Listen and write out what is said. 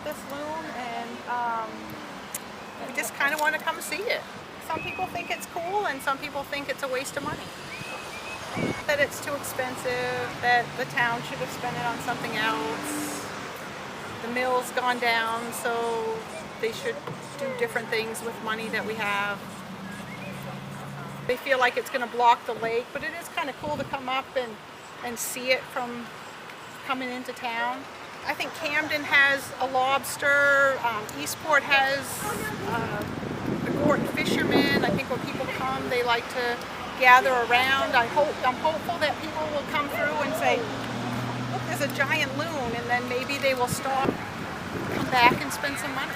this loon, and we just kind of want to come see it. Some people think it's cool, and some people think it's a waste of money. That it's too expensive, that the town should have spent it on something else. The mill's gone down, so they should do different things with money that we have. They feel like it's going to block the lake, but it is kind of cool to come up and see it from coming into town. I think Camden has a lobster, Eastport has the Gorton fishermen. I think when people come, they like to gather around. I'm hopeful that people will come through and say, look, there's a giant loon, and then maybe they will stop, come back and spend some money.